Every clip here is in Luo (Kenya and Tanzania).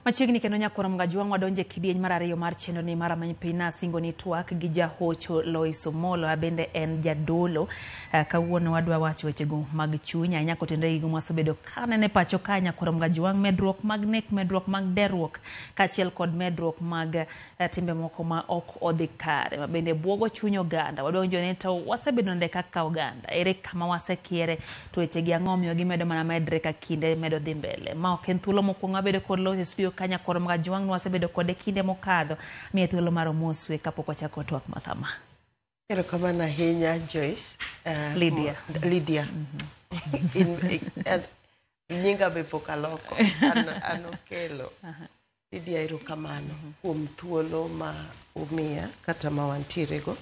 Machiegni kendo nyakoro Mgajwang' wadonje kidieny mar ariyo mar chenro ni mara manyipina singo ni twak gi jahocho Lois Omolo abende en jadolo. Kawuono wadwa wacho wechego mag chuny ahinya kotenore gi mwasebedo kanene pacho ka nyakoro Mgajwang' medruok mag nek, medruok mag derruok kaachiel kod medruok mag timbe moko ma ok odhi kare mabende buogo chuny oganda. Wadonjo ne to wasebedo nde kaka oganda ere kama wasekiere to wechegi ang'o miyo gimedo mana medre ka kinde medo dhi mbele. Ma ok en thuolo mokwongo abedo kod Lois studio kanya koro Mgajwang' wasebedo kode kinde mokadho miye thuolo mar moswe kapok wachako twak ma kama. Erokamano ahinya Joyce. Lydia. Nyinga be pok aloko. An okelo. Lydia erokamano kuom thuolo ma umiya kata ma wantiere go.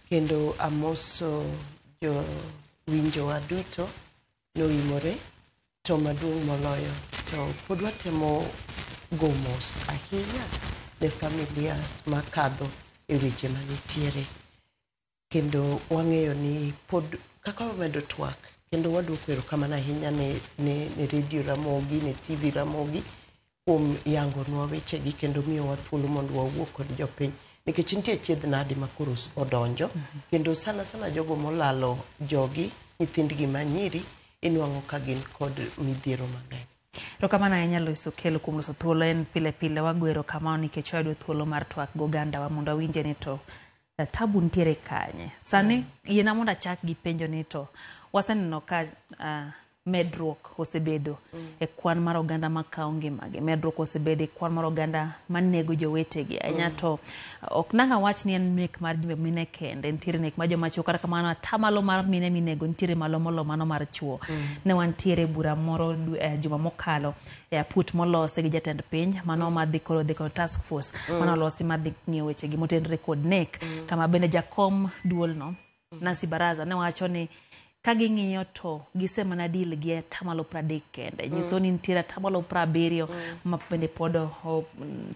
Kendo amoso jo winjowa duto noimore to maduong' moloyo to pod watemo go mos ahinya ne familias makadho e weche manitiere. Kendo wang'eyo ni pod kaka wamedo twak kendo waduoko erokamano ahinya ne Radio Ramogi, ne TV Ramogi kuom yangonwa wechegi kendo miyowa thuolo mondo wawuo kod jopiny nikech nitie chiedh nadi ma koro odonjo kendo sana jogo molalo jogi nyithindgi manyiri inwang'o ka gin kod midhiero mang'eny. Erokamano ahinya Lois okelo kuom loso thuolo en pile pile wagwero kamano nikech wayudo thuolo mar twak goganda wa mondo awinje ni to tabu ntiere kanye. Sani yiena mondo achak gi penjo ni to waseneno ka medruok osebedo e kwan mar oganda makawo ngimagi, medruok osebedo e kwan mar oganda manego jowetegi ahinya to ok nanga wach ni en nek mar mine kende, nitiere nek mar joma chwo kata kamano atamalo mar mine minego nitiere malo molo mano mar chwo. Ne wantiere bura moro juma mokalo e aput molose gi jatend piny mano madhi koro task force mano losi madhi ng'iyo wechegi motenore kod nek kama bende jakom duolno Nancy Baraza ne wacho ni kagi ng'iyo to gisemana deal gi atamalo 30 kende. Nyiso ni nitiere atamalo 70 ma bende podo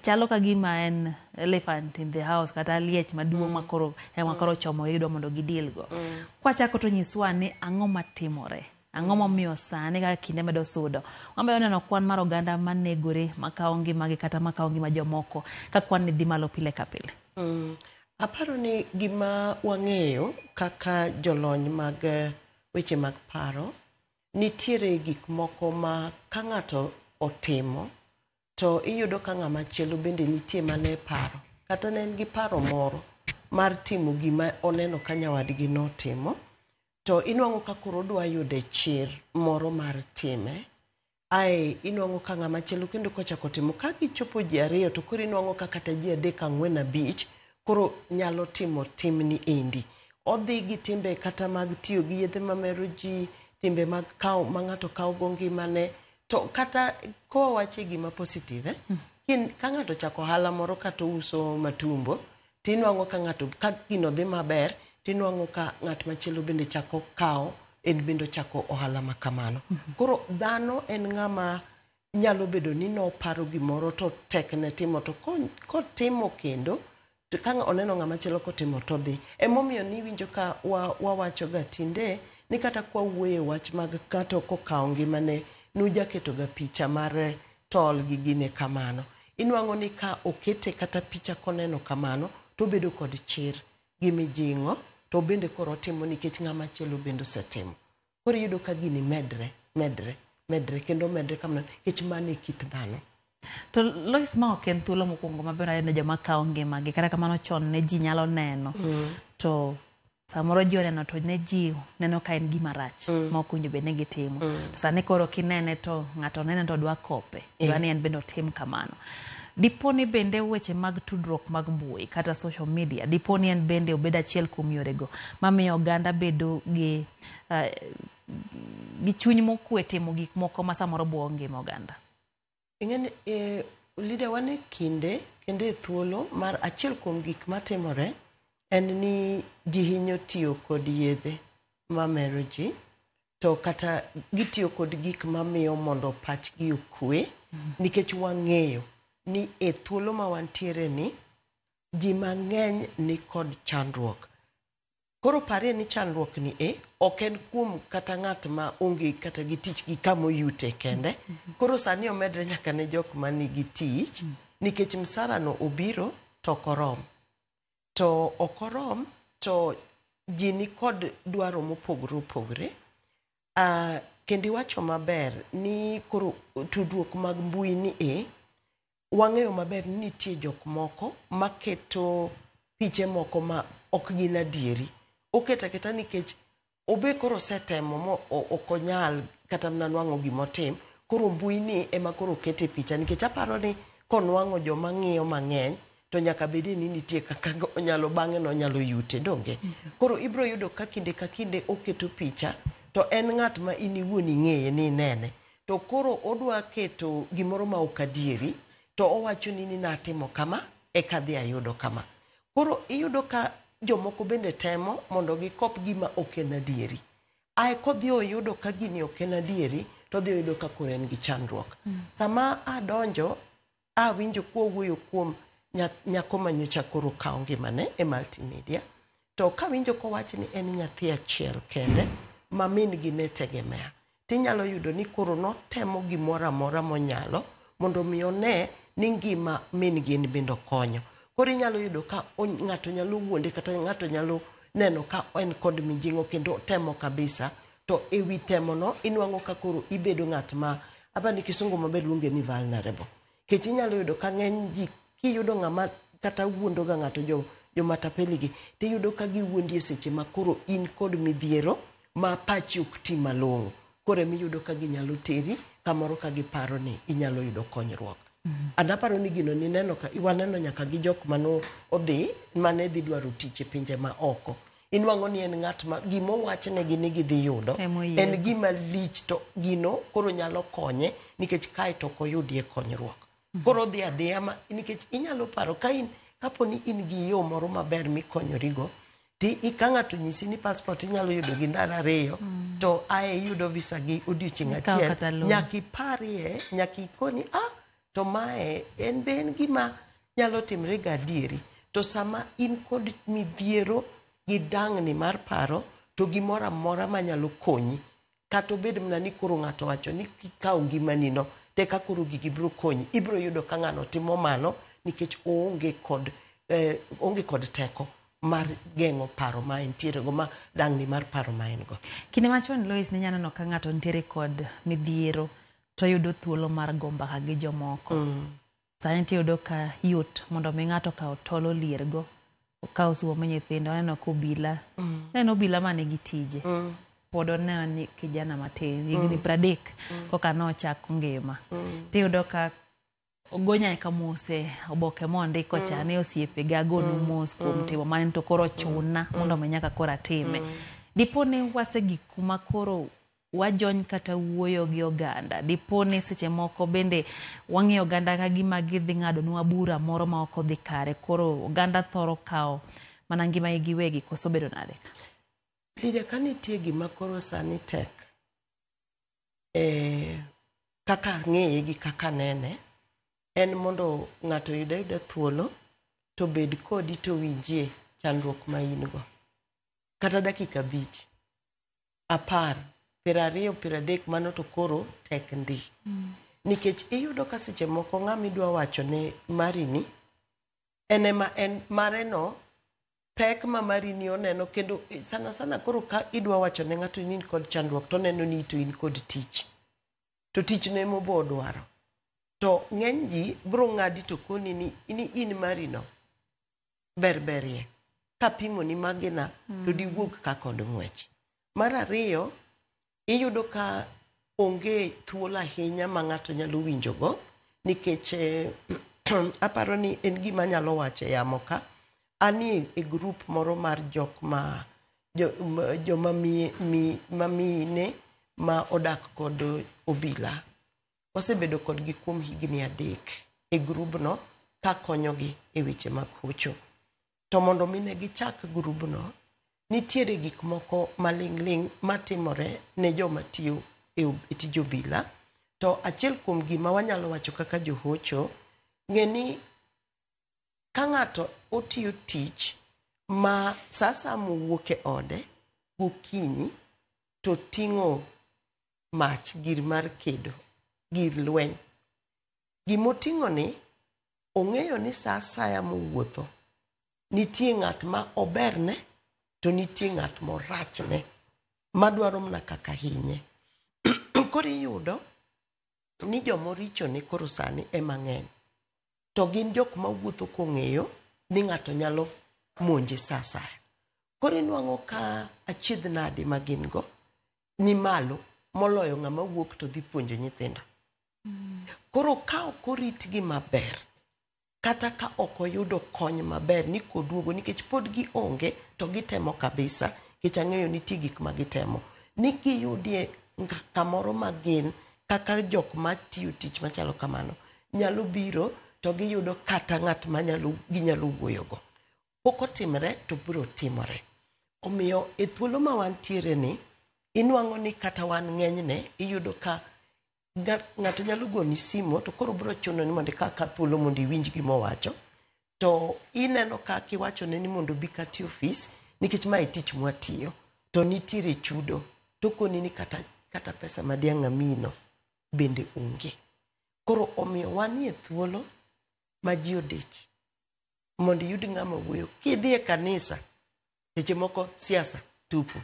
chalo ka gima en elephant in the house kata liech maduong' makoro chomo yudo mondo gidil go. Kwachako to nyiswa ni ang'o matimore. Ang'o momiyo sani kaka kinde medo sudo. Wambe oneno kwan mar oganda manegore makawo ngimagi kata makawo ngima jomoko ka kwan ni dhi malo pile ka pile. Aparo ni gima wang'eyo kaka jolony mag weche mag paro nitiere gik moko ma ka ng'ato otimo to iyudo ka ng'ama chielo bende nitie mane paro kata ne en gi paro moro mar timo gima oneno ka nyawadgi notimo to inwang'o ka koro dwa yude chir moro mar time inwang'o ka ng'ama chielo kendo kochako timo ka gichopo ji ariyo to koro inwang'o ka kata ji 3, 4, 5 koro nyalo timo timni endi. Odhi gi timbe kata mag tiyo gi yedhe mamero ji, timbe mag ma ng'ato kawo go ngimane to kata ko wache gima positive ka ng'ato chako ohala moro kata uso matumbo tinwang'o ka ng'ato ka gino dhi maber tinwang'o ka ng'at machielo bende chako kawo en bende chako ohala makamano. Koro dhano en ng'ama nyalo bedo ni noparo gimoro to tekne timo to kotimo kendo ka oneno ng'ama chielo kotimo to dhi. Emomiyo ni winjo ka wawacho ga tinde ni kata kwa wuoye wach mag kato kokawo ngimane nujaketo ga picha mar tol gi gine kamano. Inwang'o ni ka okete kata picha koneno kamano to bedo kod chir gi mijing'o to bende koro timo nikech ng'ama chielo bende osetimo. Koro yudo ka gini medre kendo medre kamano nikech mane kit dhano. To Lois ma ok en thuolo mokwongo maber ne joma kawo ngimagi kata kamano chon ne ji nyalo neno to samoro ji oneno to ne ji neno ka en gima rach ma ok owinjo bed ni gitimo. To sani koro kinene to ng'ato nene to dwa kope dwa ni en bende otim kamano. Diponi bende weche mag tudruok mag mbui kata social media diponi en bende obedo achiel kuom yorego mamiyo oganda bedo gi chuny mokwe timo gik moko ma samoro buogo ngima oganda. Ing'eni Lydia wane kinde e thuolo mar achiel kuom gik matimore en ni ji hinyo tiyo kod yedhe mamero ji to kata gitiyo kod gik mamiyo mondo pachgi okwe nikech wang'eyo ni e thuolo ma wantiere ni ji mang'eny ni kod chandruok. Koro pare ni chandruok ni ok en kuom kata ng'at ma onge kata gi tich gi kamo yute kende. Koro sani omedre nyaka ne jok ma nigi tich nikech msara no obiro to korom. To okorom to ji ni kod dwaro mopogore opogore. Kendi wacho maber ni koro tudruok mag mbui ni wang'eyo maber ni nitie jok moko maketo piche moko ma ok gin adieri. Oketa keta nikech obe koro setemo mo okonyal kata mnanwang'o gimotim. Koro mbui ni ema koro kete picha nikech aparo ni konwang'o joma ng'iyo mang'eny to nyaka bedi ni nitie kaka onyalo bang'e no onyalo yute donge. Koro ibro yudo ka kinde ka kinde oketo picha to en ng'at ma in iwuon ing'eye ni nene. To koro odwa keto gimoro ma ok adieri to owacho ni natimo kama eka dhi ayudo kama. Koro iyudo ka jomoko bende temo mondo gikop gima ok en adieri. Ae kodhi oyudo ka gini ok en adieri to dhi oyudo ka koro en gi chandruok. Sama adonjo awinjo kuowuoyo kuom nyako manyocha koro kawo ngimane e multimedia. To kawinjo kowach ni en nyathi achiel kende ma min gi ne tegemea. Tinyalo yudo ni koro notemo gimoro amora monyalo mondo mi one ni ngima min gi bende konyo. Koro inyalo yudo ka ng'ato nyalo wuonde kata ng'ato nyalo neno ka en kod mijing'o kendo temo kabisa. To ewi temo no inwang'o ka koro ibedo ng'at ma abani kisungu maber luonge ni vulnerable. Kech inyalo yudo ka ng'eny ji kiyudo ng'ama kata wuondo ga ng'ato jo matapeli gi tiyudo ka giwuondi e seche ma koro in kod midhiero ma pachi ok ti malong'o. Koro emiyudo ka ginyalo teri kamoro ka giparo ni inyalo yudo konyruok. Adaparo ni gino ni neno ka iwaneno nyaka gi jok mano odhi mane dhi dwaro tich e pinje ma oko. Inwang'o ni en ng'at ma gimo wachne gi ni gidhi yudo en gima lich to gino koro nyalo konye nikech kae to koyudie konyruok. Koro dhi adhiya ma nikech inyalo paro ka in kapo ni in gi yo moro maber mikonyorigo ti ka ng'ato nyisi ni passport inyalo yudo gi ndalo 2 to ae yudo visa gi odiochieng' achiel nyaki parie nyaki koni to mae en gima nyalo timre ga adieri. To sama in kod midhiero gi dang'ni mar paro to gimoro amora manyalo konyi kata obed mna ni koro ng'ato wacho ni kikawo ngimani no te ka koro gigi biro konyi ibiro yudo ka ng'ano timo mano nikech onge kod teko mar geng'o paro ma entiere go ma dang'ni mar paro ma en go. Kinde machon Lois ne nyanano ka ng'ato nitiere kod midhiero to yudo thuolo mar go mbaka gi jomoko. Sani tiyudo ka yot mondo mi ng'ato kawo tolo liergo okawo suomo nyithindo neno kobila neno obila mane gi tije pod oneno ni kijana matin higni 30 koka nochako ngima. Tiyudo ka ogonya ka mose oboke mondiko cha ne osiepe ga gonu mos kuom timo mane to koro chuna mondo menyaka koro atime. Diponi wase gik kuma koro wajony kata wuoyo gi oganda. Diponi seche moko bende wang'e oganda ka gima gidhi ng'ado nwa bura moro ma ok odhi kare. Koro oganda thoro kawo mana ngima giwegi koso bedo nade? Lidia ka nitie gima koro sani tek kaka ng'eye gi kaka nene en mondo ng'ato yuda thuolo to bed kodi to winjie chandruok ma in go. Kata dakika 5, 10, 20, 30 mano to koro tek ndi. Nikech iyudo ka seche moko ng'ama idwa wacho ne marini en mare no pek ma marini oneno kendo sana koro ka idwa wacho ne ng'ato ni kod chandruok to neno ni to in kod tich. To tich ne mobo dwaro. To ng'eny ji bro ng'adi to koni ni in marino berberie kapimo ni magina to diwuok ka kod ng'wech. Mar 2 iyudo ka onge thuolo ahinya ma ng'ato nyalo winjogo nikech aparo ni en gima nyalo wacho yamo ka ani e group moro mar jok ma joma mine ma odak kod obila. Wasebedo kodgi kuom higni 3 e grubno ka konyogi e weche mag hocho. To mondo mine gichak grubno nitiere gik moko maling'ling matimore ne joma tiyo e tij obila. To achiel kuom gima wanyalo wacho kaka johocho ng'eni ka ng'ato otiyo tich ma sasa muwuok e ode gokinyi to ting'o mach gir mar kedo, gir lweny. Gimoting'o ni ong'eyo ni sa asaya mowuotho nitie ng'at ma oberne to nitie ng'at morachne madwaro mna kaka hinye. Koro iyudo ni jomoricho ne koro sani mang'eny, to gin jok mawuotho kong'eyo ni ng'ato nyalo monje sa asaya. Koro inwang'o ka achiedh nade ma gin go ni malo moloyo ng'ama wuok to dhi puonjo nyithindo. Koro ka ok oritgi maber, kata ka ok oyudo kony maber ni koduogo, nikech pod gionge to gitemo kabisa, nikech ang'eyo nitie gik ma gitemo ni giyudie kamoro ma gin kaka jok matiyo tich machalo kamano nyalo biro to giyudo kata ng'at ma ginyalo wuoyogo. Pok otimre to biro timore. Omiyo e thuolo ma wantiere ni inwang'o ni kata wan ng'enyne iyudo ka ng'ato nyalo goni simo to koro biro chuno ni mondo ka thuolo mondo iwinj gima owacho, to ineno ka kiwachone ni mondo bi kati ofis nikech ma e tich mwatiyo to nitiere chudo, to koni ni kata pesa madiang' amino bende onge. Koro omiyo wanie thuolo ma ji odich mondo iyud ng'ama wuoyo. Kidhi e kanisa seche moko siasa tupu,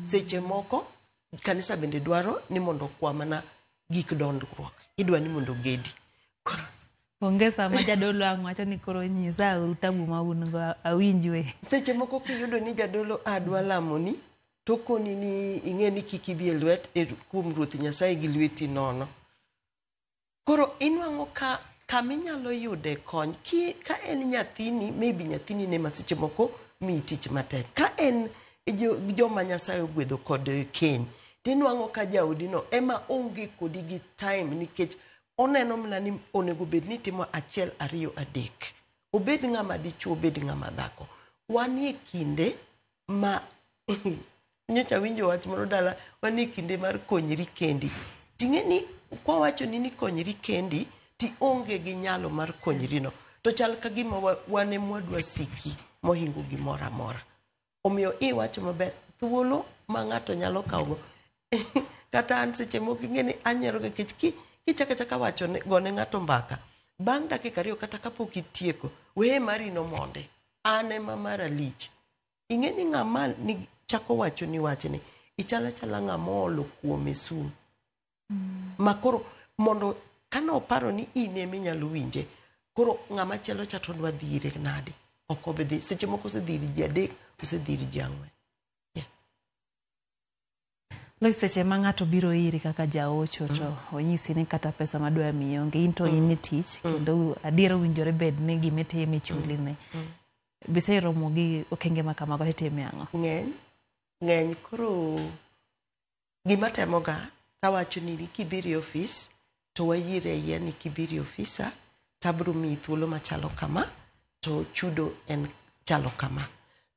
seche moko kanisa bende dwaro ni mondo kwa mana gik dondruok, idwa ni mondo gedi. Onge sama jadolo ang' wacho ni koro nyisa uru tabu ma un go awinjwe. Seche moko kiyudo ni jadolo adwa lamoni to koni ni ing'e ni kik ibi e lwet kuom Ruoth Nyasaye gi lweti nono. Koro inwang'o ka kaminyalo yude kony ka en nyathini, maybe nyathini ne masiche moko mi tich matek. Ka en joma Nyasaye ogwedho kod keny, tinwang'o ka jaodino ema onge kodi gi time, nikech oneno mna ni onego bed ni timo 1, 2, 3. Obed ng'ama dichuo, obed ng'ama dhako. Wanie kinde ma nyocha winjo wach moro dala, wanie kinde mar konyri kendi. Ting'e ni kwa wacho ni konyri kendi ti onge gi nyalo mar konyrino, to chal ka gima wane mwadwa siki mohingo gimoro amora. Omiyo iwacho maber thuolo ma ng'ato nyalo kawo kata an seche moko ing'e ni anyero nikech kichaka wacho gone ng'ato mbaka bang' dakika 2 kata kapok itieko weye mari no monde ane ma mara lich. Ing'e ni ng'ama ni chako wacho ni wachni ichala ng'ama olo kuome sum makoro mondo kano paro ni ine minyalo winje, koro ng'ama chielo chato dwa dhire nade, ok obedhi. Seche moko osedhiri ji 3, osedhiri ji 4. Lois, seche ma ng'ato biro iri kaka jaocho to onyisi ni kata pesa madwa miyo onge, into in tich kendo adiera winjore bed ni gimitime chuline. Bise romo gi okenge ma kamago itime ang'o? Ng'eny koro gima temoga tawacho ni kibiro e ofis to wayire yie ni kibiro e ofisa tabro mi thuolo machalo kama to chudo en chalo kama.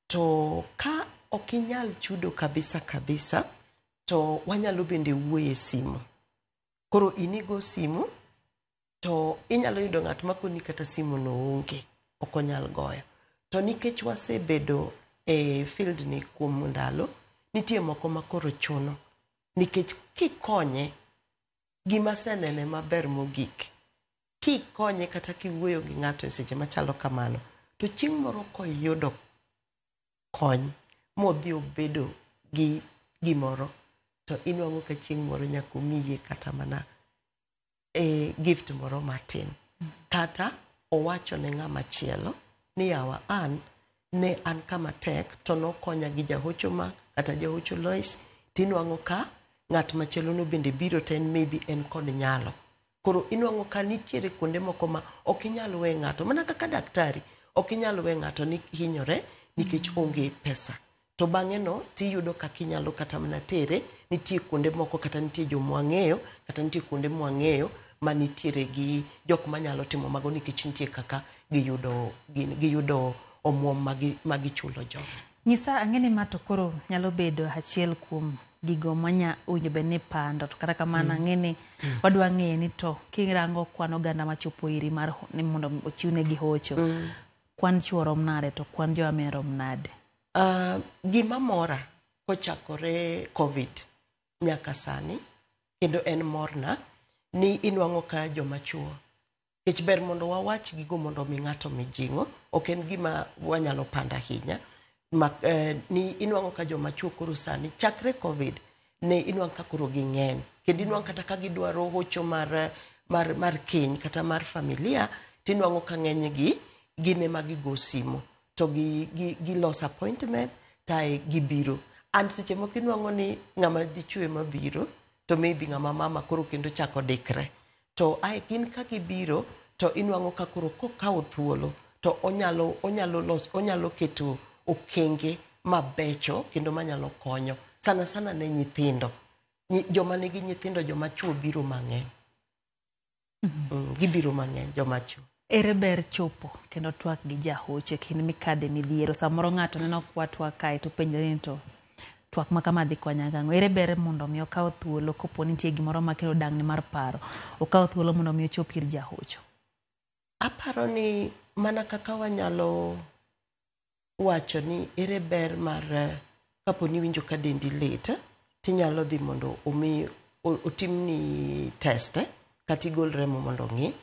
To ka okinyal chudo kabisa to wanyalo bende wuoye simu. Koro inigo simu to inyalo yudo ng'at makoni kata simu no onge, ok onyal goyo. To nikech wasebedo e field ni kuom ndalo, nitie moko makoro chuno. Nikech kikonye gima senene maber mogik, kikonye kata kiwuoyo gi ng'ato e seche machalo kamano, to chieng' moro koyudo kony modhi obedo gi gimoro, to inwang'o ka chieng' moro nyaka omiye kata mana gift moro matin. Kata owacho ne ng'ama chielo ni yawa an kama tek to nokonya gi jahocho ma kata jahocho Lois, tinwang'o ka ng'at machielo no bende biro to en maybe en kod nyalo. Koro inwang'o ka nitiere kuonde moko ma ok inyal we ng'ato, mana kaka daktari ok inyal we ng'ato ni hinyore nikech onge pesa. To bang'e no tiyudo kaka inyalo kata mana tere, nitie kuonde moko kata nitie jomwang'eyo kata nitie kuonde mwang'eyo ma nitiere gi jok manyalo timo mago nikech nitie kaka giyudo omuom magichulo jogo. Nyisa ang'eni ma to koro nyalo bedo achiel kuom gigo manya owinjo bed ni pando, to kata kamano ang'eni wadwa ng'eyo ni to kirango kwan oganda machopo iri mar ni mondo ochiwne gi hocho, kwan chuo rom nade to kwan joame rom nade? Gima mora kochakore COVID nyaka sani, kendo en morna, ni inwang'o ka joma chuo. Kech ber mondo wawach gigo mondo mi ng'ato mijing'o, ok en gima wanyalo panda ahinya. Ni inwang'o ka joma chuo koro sani, chakre COVID, ne inwang' ka koro ging'eny. Kendo inwang' kata ka gidwaro hocho mar keny kata mar familia, tinwang'o ka ng'eny gi, gine ma gigo simo. To gilos appointment, tae gibiro. And seche moko inwang'o ni ng'ama dichwe mabiro, to maybe ng'ama mama koro kendo chako dikre. To gin ka gibiro, to inwang'o ka koro kokawo thuolo, to onyalo keto okenge mabecho kendo manyalo konyo. Sana sana ne nyithindo. Joma nigi nyithindo, joma chuo biro mang'eny. Gibiro mang'eny, joma chuo. Ere ber chopo kendo twak gi jahoche kendo mikade midhiero. Samoro ng'ato neno kwa twak kae to penjore ni to twak ma kama dhi konya gang'o. Ere ber mondo mi okaw thuolo kopo nitie gimoro makelo dang'ni mar paro, okaw thuolo mondo mi ochop ir jahocho? Aparo ni mana kaka wanyalo wacho ni ere ber mar kapo ni winjo ka dendi lit, tinyalo dhi mondo otimni test kata igol remo mondo ng'i.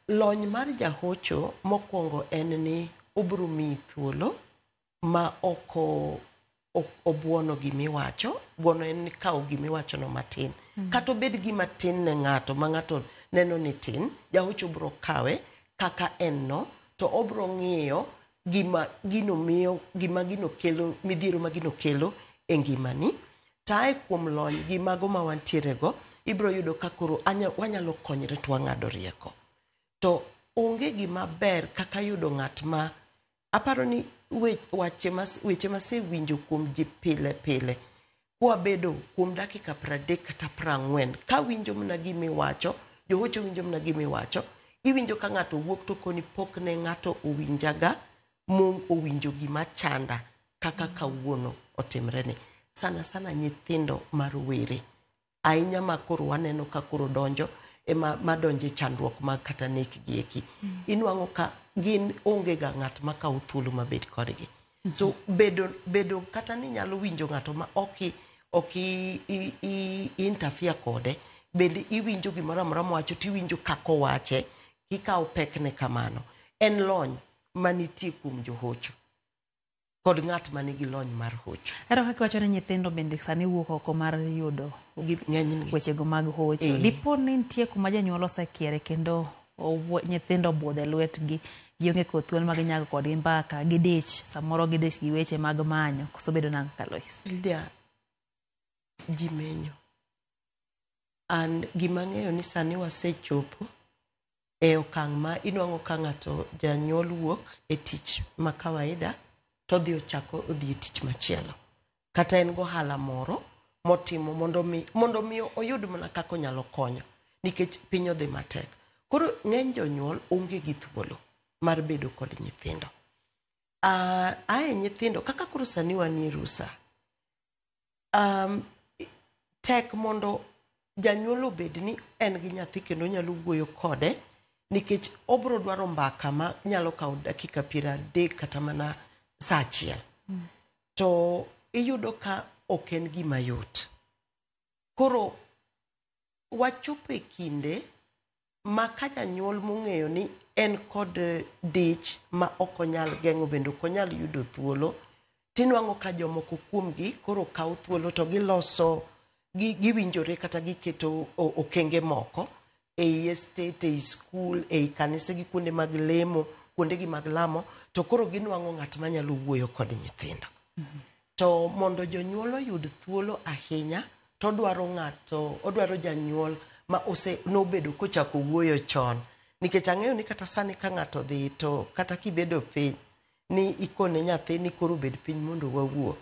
Lony mar jahocho mokwongo en ni obro miyi thuolo ma oko obuono gimiwacho. Buono en ni kawo gimiwacho no matin. Kata obed gima tin ne ng'ato ma ng'ato neno ni tin, jahocho bro kawe kaka en no, to obro ng'iyo gima gino kelo, midhiero ma gino kelo e ngimani. Tae kuom lony gi mago ma wantiere go, ibro yudo ka koro wanyalo konyre to wang'ado rieko. To onge gima ber kaka yudo ng'at ma, aparo ni weche masewinjo kuom ji pile pile, kwabedo kuom dakika 30 kata 40, ka winjo mna gimiwacho, johocho winjo mna gimiwacho, iwinjo ka ng'ato wuok to koni pok ne ng'ato owinjaga, owinjo gima chanda kaka kawuono otimre ni. Sana sana nyithindo marowere, ahinya ma koro waneno ka koro donjo madonje chandruok mag kata nek gi eki. Inwang'o ka gin onge ga ng'at ma kawo thuolo mabed kodgi. So bedo kata ni nyalo winjo ng'ato ma ok interfere kode, bende iwinjo gimoro amora mowacho tiwinjo kako wache, kikawo pekne kamano. En lony manitie kuom johocho kod ng'at manigi lony mar hocho. Ero kaka wacho ni nyithindo bende sani wuok oko mar yudo wechego mag hocho. Dipo ni nitie kuma janyuol osekiere kendo nyithindo obwodho e lwetgi, gionge kod thuolo ma ginyago kodgi mbaka, gidich, samoro gidich gi weche mag manyo, koso bedo nang' ka Lois? Ji menyo. An gima ng'eyo ni sani wasechopo e okang' ma inwang'o ka ng'ato janyuol wuok e tich ma kawaida, to odhi e tich machielo. Kata en gohala moro motimo mondo mi oyud mana kaka onyalo konyo, nikech piny odhi matek. Koro ng'eny jonyuol onge gi thuolo mar bedo kod nyithindo. Nyithindo kaka koro sani wanie rusa, tek mondo janyuol obed ni en gi nyathi kendo nyalo wuoyo kode, nikech obro dwaro mbaka ma nyalo kawo dakika 30 kata mana saa achiel. To iyudo ka ok en gima yot. Koro wachopo e kinde ma ka janyuol mong'eyo ni en kod dich ma ok onyal geng'o, bende ok onyal yudo thuolo, tinwang'o ka jomoko kuomgi koro kawo thuolo to giloso, giwinjore kata giketo okenge moko ei estate, ei skul, ei kanise gi kuonde mag lemo, kuonde gi mag lamo, to koro ginwang'o ng'at manyalo wuoyo kod nyithindo. To mondo jonyuol oyud thuolo ahinya, to odwaro janyuol ma nobedo kochako wuoyo chon. Nikech ang'eyo ni kata sani ka ng'ato dhi, to kata kibedo piny ni ikone nyathi ni koro bed piny mondo wawuo,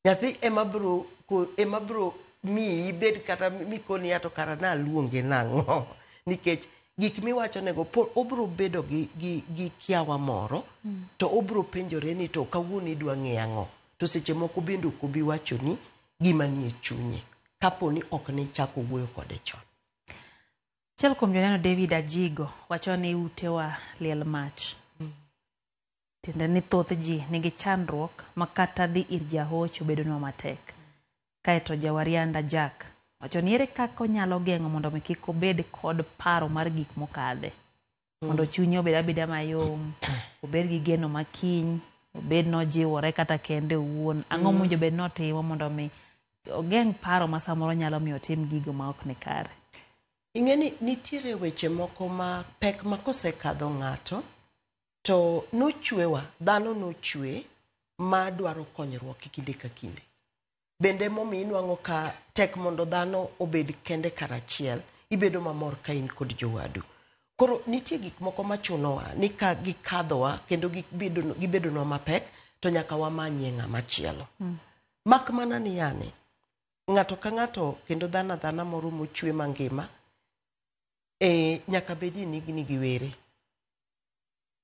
nyathi ema bro miyi ibed kata mikoni ya to kara na luonge nang'o. Nikech gik miwacho nego obro bedo gi kiawa moro, to obro penjore ni to kawuono idwa ng'eyo ang'o. To seche moko bende ok obi wacho ni gima nie chunye, kapo ni ok ni chako wuoyo kode chon. Achiel kuom joneno David Ajigo wacho ni utewa liel mach. tiende ni thoth ji nigi chandruok makata dhi ir jahocho bedonwa matek. Kaeto Jawarianda Jack wacho ni ere kaka onyalo geng'o mondo kik obed kod paro mar gik mokadhe. Mondo chunye obed abeda mayom, obed gi geno makiny, obed nojiwore kata kende owuon. Ang'o mowinjo bed notimo mondo ogeng' paro ma samoro nyalo miyo otim gigo ma ok ni kare. Ing'eni nitiere weche moko ma pek ma kosekadho ng'ato to nochwewa, dhano nochwe ma dwaro konyruok kinde ka kinde. Bende momi inwang'o ka tek mondo dhano obed kende karachiel, ibedo mamor ka in kod jowadu. Koro nitie gik moko machunowa ni ka gikadhowa kendo gibedonwa mapek to nyaka wamanye ng'ama chielo. Mak mana ni yani ng'ato ka ng'ato kendo dhana moro mochwe mangima nyaka bedi ni nigi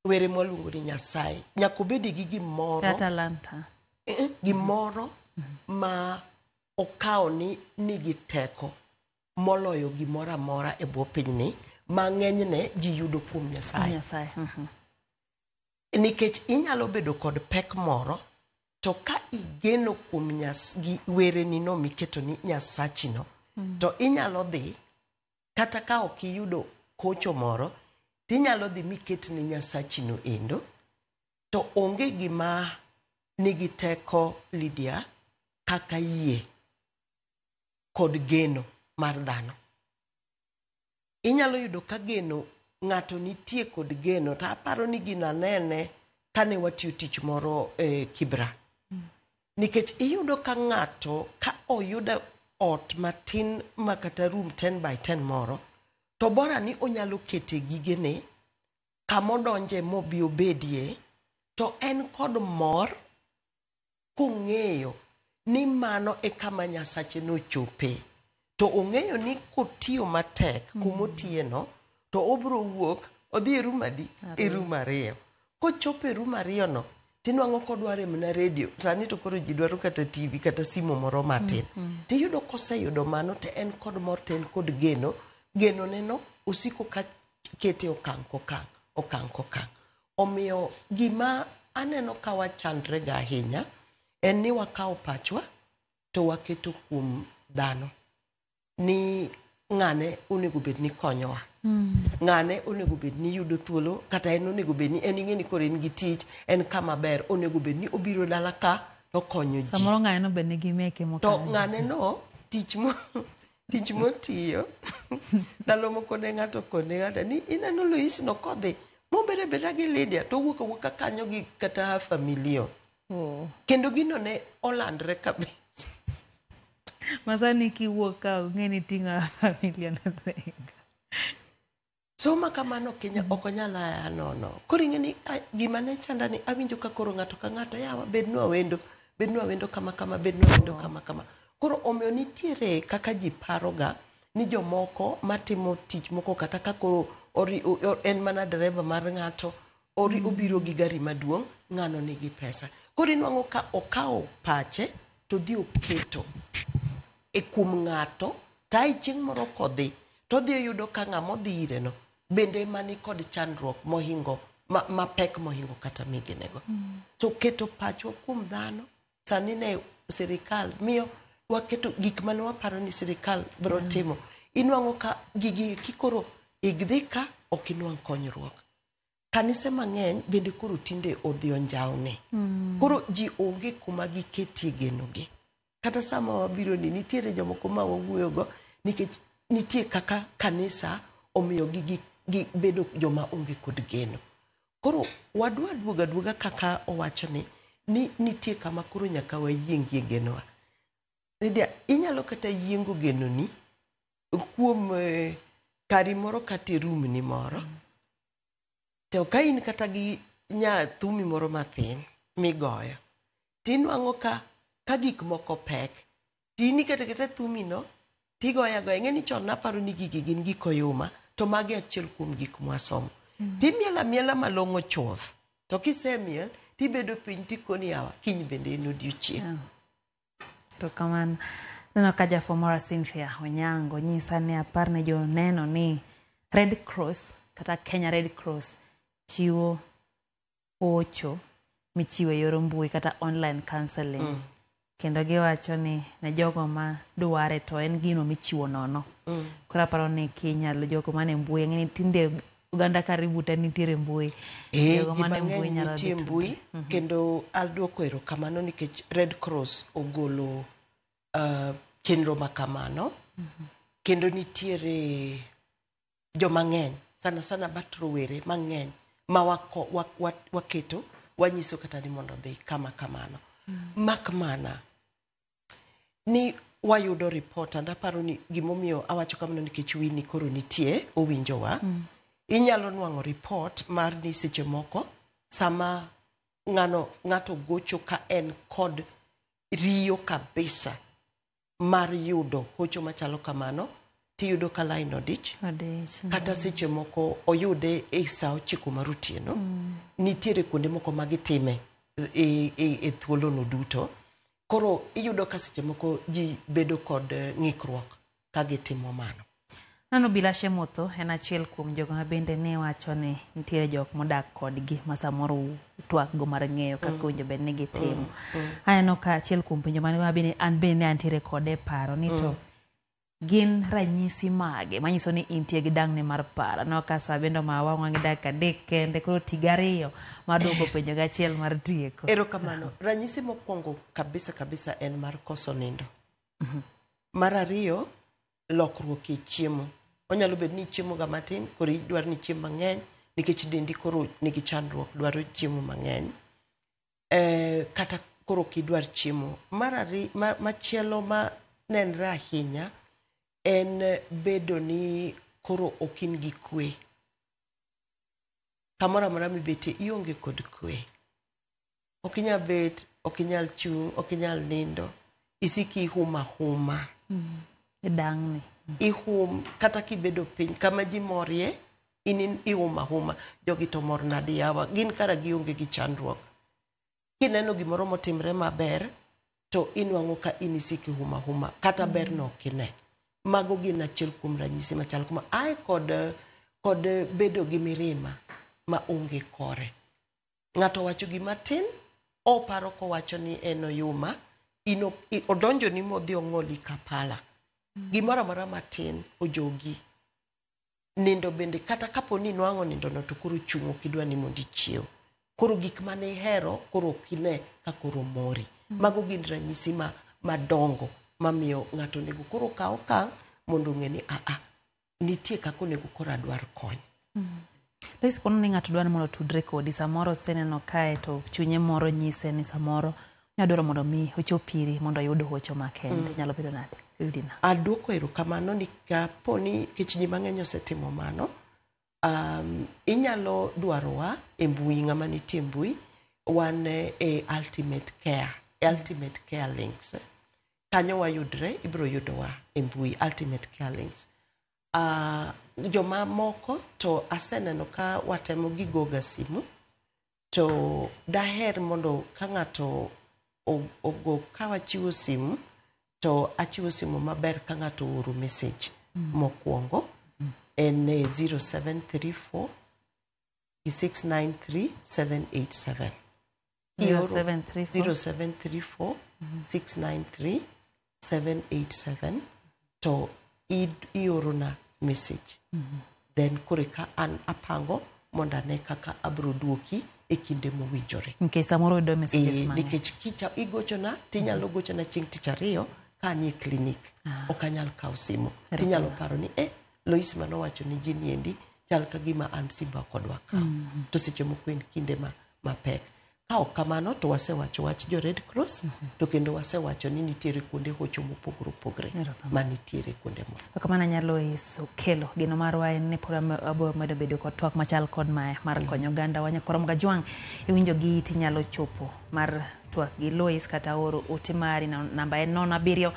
were mwaluongo ni Nyasaye. Nyaka obedi gi gimoro Talanta. Gimoro ma okawo ni nigi teko moloyo gimoro amora e bwo pinyni ma ng'enyne ji yudo kuom Nyasaye. Nikech inyalo bedo kod pek moro to ka igeno kuom were ni no miketo ni Nyasachino, to inyalo dhi kata ka ok iyudo kocho moro, tinyalo dhi miket ni Nyasachino endo, to onge gima nigi teko, Lydia, kaka yie kod geno mar dhano. Inyalo yudo ka geno ng'ato nitie kod geno, ta aparo ni gina nene kane watiyo tich moro Kibra. Nikech iyudo ka ng'ato ka oyudo ot matin makata room 10 by 10 moro, to bora ni onyalo kete gigene kamodonje mobi obedie, to en kod mor kong'eyo ni mano e kama Nyasache nochope. To ong'eyo ni kotiyo matek kumotiyeno, to obro wuok odhi e room adi? E room 2. Kochopo e room 2 no, tinwang'o kodware mna radio. Sani to koro ji dwaro kata TV kata simu moro matin. Tiyudo koseyudo mano to en kod mor, to en kod geno. Geno neno osiko ka kete okang'. Omiyo gima aneno ka wachandre ga ahinya en ni wakawo pachwa to waketo kuom dhano. Ni ng'ane onego bed ni konyowa. Ng'ane onego bed ni yudo thuolo, kata en onego bed ni en ing'eni koro en gi tich, en kama ber, onego bed ni obiro dala ka to konyo ji. Samoro ng'ane no bed ni gi meke mokalo. To ng'ane no tich motiyo ndalo moko ne ng'ato ni ineno Lois no kodhi mobede beda gi Lydia to wuok kanyo gi kata familio. Kendo gino ne olandre kabisa. Masani kiwuok ka ng'eni ting'a familia na dhenga. Soma kamano Kenya okonyala nono. Koro ing'eni gima ne chanda ni awinjo ka koro ng'ato ka ng'ato yawa bednwa wendo kama bednwa wendo kama. Koro omiyo nitiere kaka ji paroga ni jomoko matimo tich moko kata ka koro en mana dereba mar ng'ato, obiro gi gari maduong', ng'ano nigi pesa. Koro inwang'o ka okawo pache to dhi oketo e kuom ng'ato, ta chieng' moro kodhi, to dhi yudo ka ng'ama odhi ire no bende mani kod chandruok mohingo, mapek mohingo kata migenego. So keto pachwa kuom dhano, sani ne sirikal miyo waketo gik mane waparo ni sirikal biro timo. Inwang'o ka gigi kikoro igdhi ka ok inwang' konyruok. Kanise mang'eny bende koro tinde odhi onjawne. Koro ji onge kuma giketie genogi. Kata sama wabiro ni nitiere jomoko ma wawuoyogo nikech nitie kaka kanisa omiyo gi bedo joma onge kod geno. Koro wadwa duoga kaka owacho ni nitie kama koro nyaka wayiengie genowa. Lydia, inyalo kata yiengo genoni kuom kari moro kata e room ni moro. To ka in kata gi thumi moro mathin migoyo, tinwang'o ka gik moko pek, tini kata thumi no, tigoya. Ing'eni chon naparo ni gigi gin gik oyuma, to magi achiel kuom gik mwasomo. Timiela malong'o chuth, to kisemiel, tibedo piny tikoni yawa, kiny bende en odiochieng'. To kamano, neno ka jafomora Cynthia Onyango nyisa ni apar ne jo neno ni Red Cross kata Kenya Red Cross chiwo hocho michiwe yor mbui kata online counseling. Kendo giwacho ni ne jogo ma dware to en gino michiwo nono. Koro aparo ni kinyalo jogo mane mbui ng'eni tinde uganda karibu te nitiere mbui. Jogo mane mbui nyalo nitie mbui kendo alduoko erokamano nikech Red Cross ogolo chenro makamano kendo nitiere joma ng'eny sana bat rowere mang'eny ma waketo wanyiso kata ni mondo dhi kama kamano. Mak mana ni wayudo report and aparo ni gimomiyo awacho kamano nikech wini koro nitie owinjowa. Inyalo nwang'o report mar ni seche moko sama ng'ato gocho ka en kod riyo kabisa mar yudo hocho machalo kamano, tiyudo ka line odich kata seche moko oyude e saa 9 mar otieno. Nitiere kuonde moko magitime e thuolo no duto. Koro iyudo ka seche moko ji bedo kod ng'ikruok ka gitimo mano. Nano Bila Shemotho en achiel kuom jogo ma bende ne wacho ni nitiere jok modak kodgi ma samoro twak go mar ng'eyo kaka winjo bed ni gitimo. Aneno ka achiel kuom penjo mane an bende antiere kode paro ni to gin ranyisi mage manyiso ni intie gi dang'ne mar paro. No ka sa bendo ma wang'angi dakika 3 kende koro tigariyo ma duogo penjo gachiel mar tieko. Erokamano. Ranyisi mokwongo kabisa en mar koso nindo. Mar ariyo, lokruok e chiemo. Onyalo bedo ni chiemo ga matin, koro idwaro ni chiemo mang'eny nikech dendi koro nigi chandruok, dwaro chiemo mang'eny. Kata koro kidwar chiemo. Machielo ma nenre ahinya en bedo ni koro okin gi kwe. Kamora mora mibete ionge kod kwe. Okinyal bet, okinyal chung, okinyal nindo. Isiki huma. Dang'ni. Ihum kata kibedo piny kama ji morie ihuma. Jogi to mor nadi yawa. Gin kara gionge gi chandruok. Kineno gimoro motimre maber to inwang'o ka inisiki huma kata ber no kine. Mago gin achiel kuom ranyisi machal kuma ai kod bedo gi mirima ma onge kore. Ng'ato wacho gima tin oparo kowacho ni en oyuma, odonjo ni modhi ong'oli kapala. Gimora mora matin ojogi. Nindo bende kata kapo ni nwang'o nindo no to koro chungo kidwa ni mondi chiew. Koro gik mane ihero koro kine ka koro mori. Mago gin ranyisi madongo mamiyo ng'ato nego koro kaw ka mondo ng'e ni nitie kako nego koro adwar kony. Lois, pono ni ng'ato dwaro mondo tudre kodi samoro seneno kae to chunye moro nyise ni samoro nyadwaro mondo mi ochopiri mondo yud hocho makende. Nyalo bedo nade? Aduoko erokamano ni kapo ni kech ji mang'eny osetimo mano. Inyalo dwarowa e mbui, ng'ama nitie mbui wan e Ultimate Care Links. Kanyo wayudre, ibiro yudowa e mbui Ultimate Care Links. Joma moko to aseneno ka watemo gigoga simu to daher mondo ka ng'ato ogo ka wachiwo simu to achiwo simu maber ka ng'ato oro message mokwongo en 0734 693 787. 0734 693 787 to iorona message. Then kureka an apango monda ne kaka abro duoki e kinde mowinjore. Okay, samoro do messages mang'eny. Nikech kicha igochona tinyalo gochona chieng' tich ariyo ka ni e klinik. Okanyal kaw simu. Tinyalo paro ni Lois manowacho ni ji niendi chal ka gima an simba kodwa ka. To seche moko en kinde mapek. Ka ok kamano to wasewacho wach jo Red Cross to kendo wasewacho ni nitiere kuonde hocho mopogore manitiere kuonde mo. Kamano nyalo iso kelo gino marwa en ne pura abo medo bedo kod twak machal kod mar konyo oganda wanya korom gajwang' iwinjo gi tinyalo chopo mar twak gi Lois kata oro ote mari na namba en 07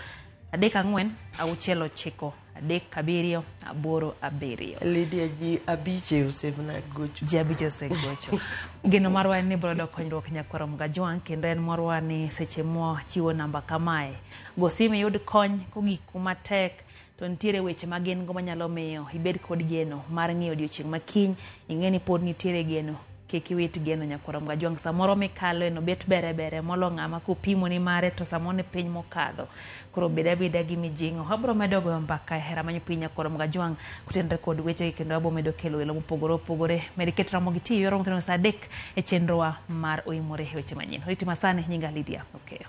34 609 387. Lydia ji abiche osebna gocho. Ji abiche osegocho. Gino marwa ni brodo konyruok nyakorom gajwang' kendo en marwa ni seche mo chiwo namba kamae. Go simu yud kony kogik kuma tek to nitiere weche magin go manyalo miyo ibed kod geno mar ng'iyo odiochieng' makiny ing'eni pod nitiere geno kikiwit geno nyakoro Mgajwang' samoro mikalo eno bet bere molo ng'ama kupimo ni mare to samone piny mokadho koro beda gi mijing'o abro medo goyo mbaka hera manyo piny nyakoro Mgajwang' kutenre kod weche kendo abo medo kelo welo mopogore meriketra mogi tiyo yoro mkeno sa 3 e chenrowa mar oimore weche manyien. Riti masane nyinga Lydia. Okay.